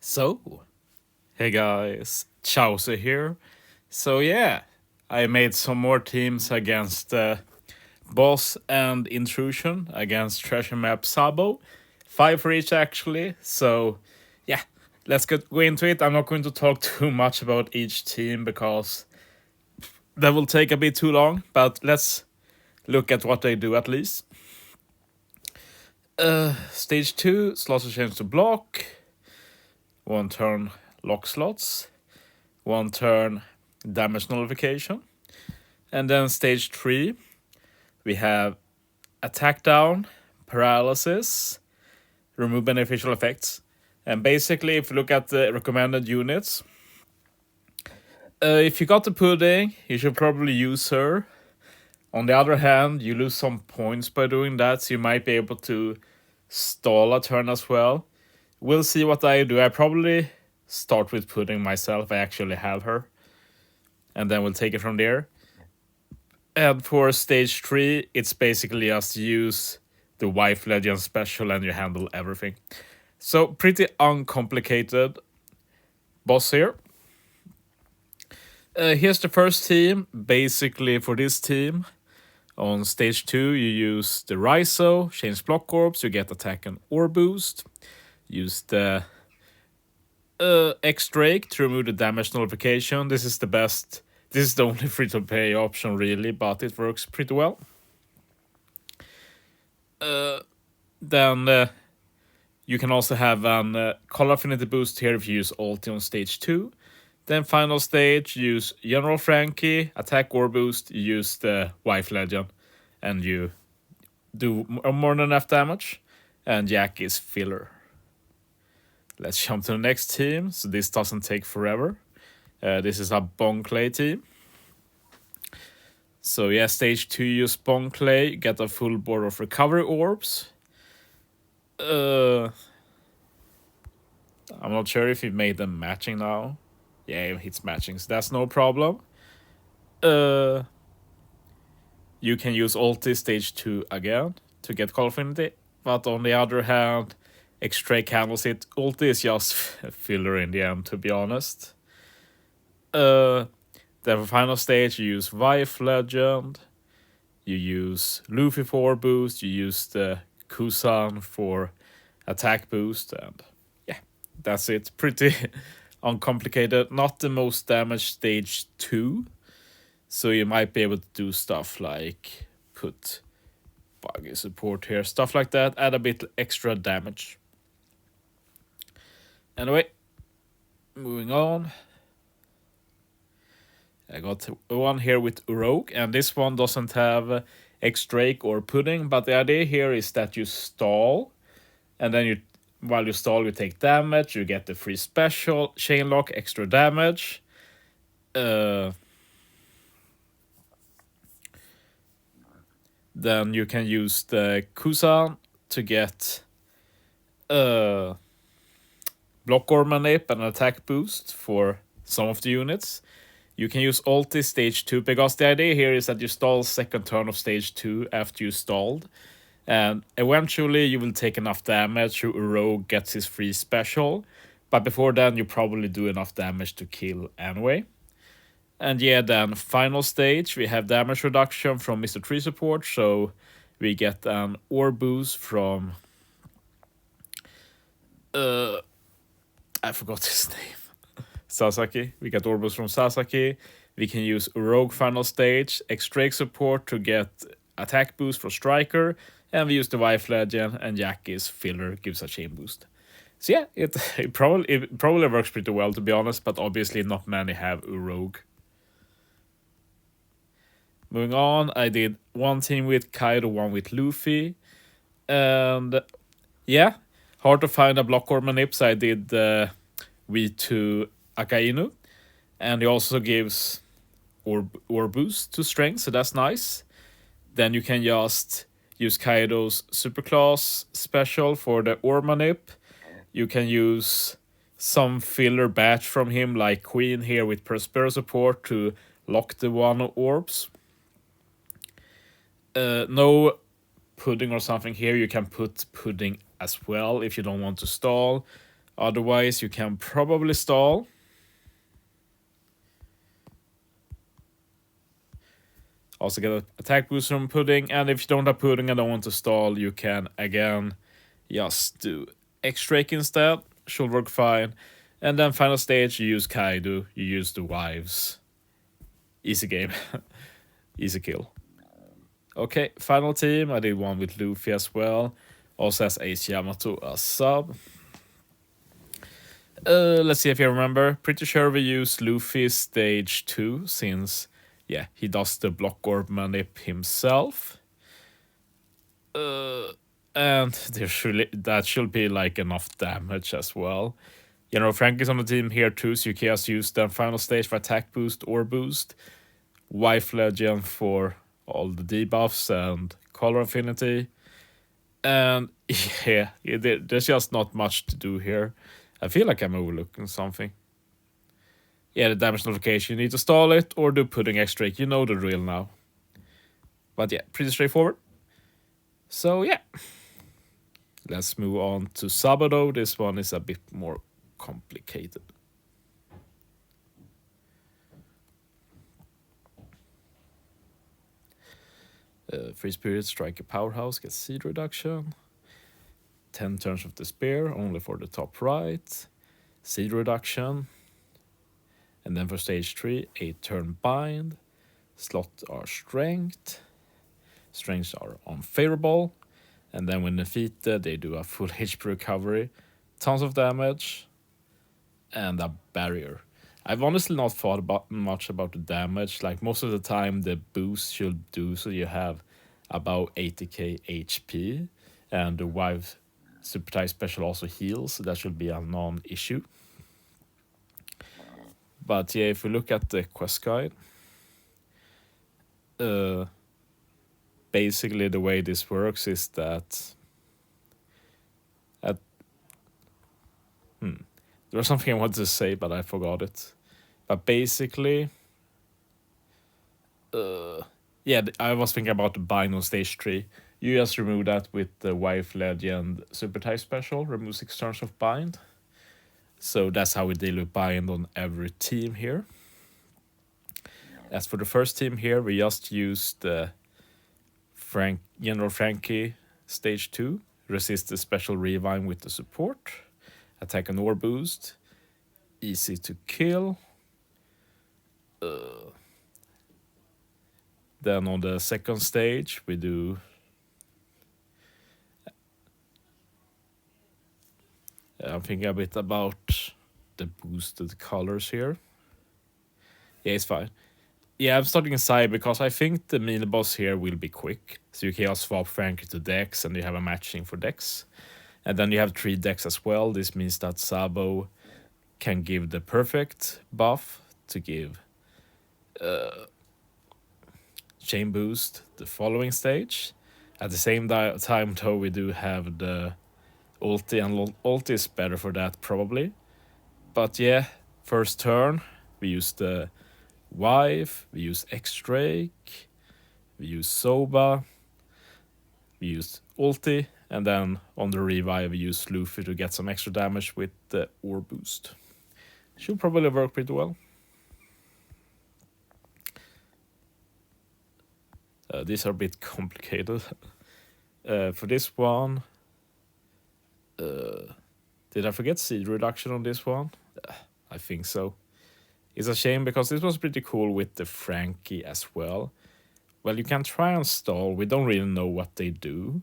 So, hey guys, Chauzu here. So yeah, I made some more teams against Boss and Intrusion against Treasure Map Sabo. 5 for each actually. So yeah, let's go into it. I'm not going to talk too much about each team because that will take a bit too long, but let's look at what they do at least. Stage 2, slots are changed to block. 1 turn lock slots. 1 turn damage nullification. And then stage 3, we have attack down, paralysis, remove beneficial effects. And basically, if you look at the recommended units, if you got the pudding, you should probably use her. On the other hand, you lose some points by doing that, so you might be able to stall a turn as well. We'll see what I do. I probably start with pudding myself. I actually have her. And then we'll take it from there. And for stage 3, it's basically just use the Wife Legend special and you handle everything. So pretty uncomplicated boss here. Here's the first team. Basically for this team, on stage 2 you use the Raizo, change block orbs, you get attack and ore boost. Use the X-Drake to remove the damage nullification. This is the best. This is the only free-to-play option really, but it works pretty well. Then you can also have an color affinity boost here if you use ulti on stage 2. Then final stage, use General Frankie, attack or boost, you use the Wife Legend, and you do more than enough damage. And Jack is filler. Let's jump to the next team, so this doesn't take forever. This is a Bone Clay team. So yeah, stage 2 use Bone Clay, get a full board of recovery orbs. I'm not sure if you made them matching now. Yeah, it's matching, so that's no problem. You can use ulti stage 2 again to get call affinity, but on the other hand, X-Drake handles it. Ulti is just filler in the end, to be honest. Then for final stage, you use Wife Legend, you use Luffy for boost, you use the Kusan for attack boost, and yeah, that's it. Pretty uncomplicated. Not the most damage stage 2, so you might be able to do stuff like put buggy support here, stuff like that, add a bit extra damage. Anyway, moving on. I got one here with Rogue, and this one doesn't have X-Drake or Pudding, but the idea here is that you stall, and then while you stall you take damage, you get the free special, chain lock, extra damage. Then you can use the Kusan to get block or manip and an attack boost for some of the units. You can use ulti stage 2, because the idea here is that you stall second turn of stage 2 after you stalled. And eventually you will take enough damage so Rogue gets his free special. But before then you probably do enough damage to kill anyway. And yeah, then final stage, we have damage reduction from Mr. Tree support. So we get an ore boost from... I forgot his name. Sasaki. We get ore boost from Sasaki. We can use Rogue final stage, X-Drake support to get attack boost for Striker. And we use the Wife Legend, and Jackie's filler gives a chain boost. So yeah, it probably works pretty well, to be honest, but obviously not many have Rogue. Moving on, I did one team with Kaido, one with Luffy. And yeah, hard to find a block or manip, so I did V2 Akainu. And he also gives ore boost to strength, so that's nice. Then you can just use Kaido's superclass special for the ore manip. You can use some filler batch from him, like Queen here with Prospero support, to lock the one orbs. No pudding or something here. You can put pudding as well if you don't want to stall. Otherwise, you can probably stall. Also get an attack boost from Pudding. And if you don't have Pudding and don't want to stall, you can again just do X-Drake instead. Should work fine. And then final stage, you use Kaido. You use the wives. Easy game. Easy kill. Okay, final team. I did one with Luffy as well. Also has Ace Yamato as sub. Let's see if you remember. Pretty sure we use Luffy stage 2 since, yeah, he does the block orb manip himself. And that should be like enough damage as well. You know, Frankie's on the team here too, so you can just use the final stage for attack boost or boost. Wife Legend for all the debuffs and color affinity. And yeah, there's just not much to do here. I feel like I'm overlooking something. Yeah, the damage notification. You need to stall it or do Pudding X-Drake. You know the drill now. But yeah, pretty straightforward. So yeah. Let's move on to Sabo though. This one is a bit more complicated. Free Spirit, Strike a Powerhouse, gets seed reduction. 10 turns of Despair, only for the top right. Seed reduction. And then for stage 3, 8 turn bind. Slot are strength. Strengths are unfavorable. And then when defeated, they do a full HP recovery. Tons of damage. And a barrier. I've honestly not thought much about the damage. Like most of the time, the boost should do so you have about 80k HP. And the wife super type special also heals, so that should be a non-issue. But yeah, if we look at the quest guide, basically the way this works is that there was something I wanted to say, but I forgot it. But basically, yeah, I was thinking about the bind on stage 3. You just remove that with the Wife Legend super type special, remove 6 turns of bind. So that's how we deal with bind on every team here. As for the first team here, we just used the General Frankie stage 2, resist the special revive with the support, attack and ore boost, easy to kill. Then on the second stage, we do I'm thinking a bit about the boosted colors here. Yeah, it's fine. Yeah, I'm starting inside because I think the mini boss here will be quick. So you can just swap Frankie to Dex and you have a matching for Dex. And then you have 3 Dex as well. This means that Sabo can give the perfect buff to give chain boost the following stage. At the same time though, we do have the ulti, and ulti is better for that probably. But yeah, first turn we use the wife, we use X-Drake, we use Soba, we use ulti, and then on the revive we use Luffy to get some extra damage with the ore boost. Should probably work pretty well. These are a bit complicated. For this one, did I forget seed reduction on this one? I think so. It's a shame because this was pretty cool with the Frankie as well. Well, you can try and stall. We don't really know what they do.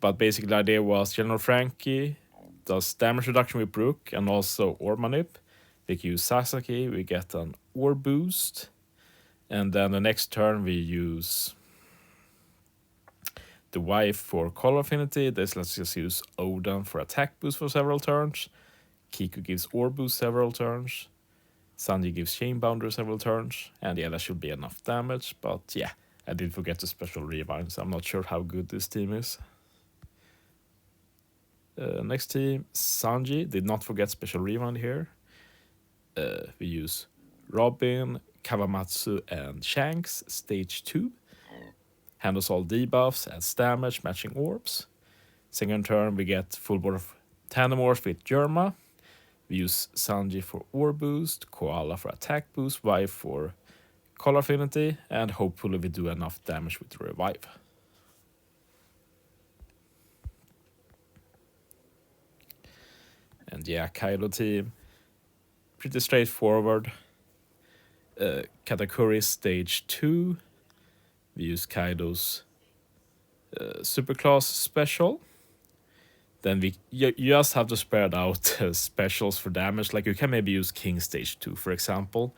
But basically the idea was General Frankie does damage reduction with Brook and also ore manip. We can use Sasaki, we get an ore boost. And then the next turn we use the wife for color affinity. Let's just use Oden for attack boost for several turns. Kiku gives ore boost several turns. Sanji gives chain boundary several turns. And yeah, that should be enough damage. But yeah, I did forget the special revive, so I'm not sure how good this team is. Next team, Sanji. Did not forget special rewind here. We use Robin, Kawamatsu, and Shanks, stage 2. Handles all debuffs, adds damage, matching orbs. Second turn, we get full board of Tandemorph with Germa. We use Sanji for Ore Boost, Koala for Attack Boost, Vive for Color Affinity, and hopefully we do enough damage with Revive. And yeah, Kaido team, pretty straightforward. Katakuri stage 2. We use Kaido's Superclass special. Then you just have to spread out specials for damage. Like you can maybe use King stage 2, for example.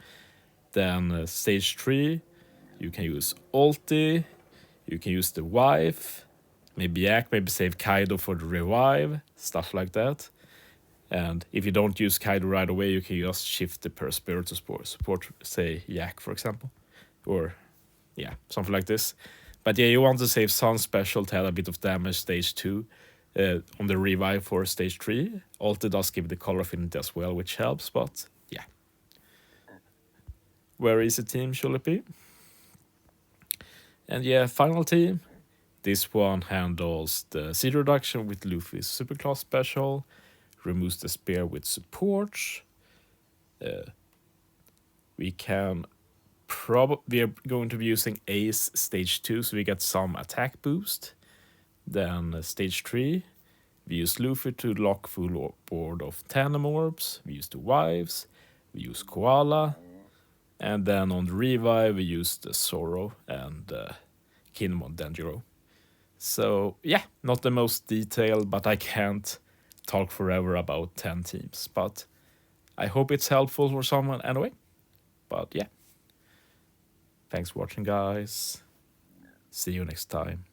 Then stage 3, you can use ulti. You can use the wife. Maybe Yak, maybe save Kaido for the revive. Stuff like that. And if you don't use Kaido right away, you can just shift the per spirit to support, say, Yak, for example. Or, yeah, something like this. But yeah, you want to save some special to add a bit of damage stage 2 on the revive for stage 3. Ulti does give the color affinity as well, which helps, but yeah. Very easy team, should it be? And yeah, final team. This one handles the seed reduction with Luffy's Superclass special. Removes the spear with support. We are going to be using Ace stage 2, so we get some attack boost. Then stage 3, we use Luffy to lock full board of Tandem Orbs. We use the Wives. We use Koala. And then on the revive, we use the Zoro and Kinemon Denjiro. So yeah, not the most detailed, but I can't talk forever about 10 teams. But I hope it's helpful for someone anyway. But yeah. Thanks for watching, guys. See you next time.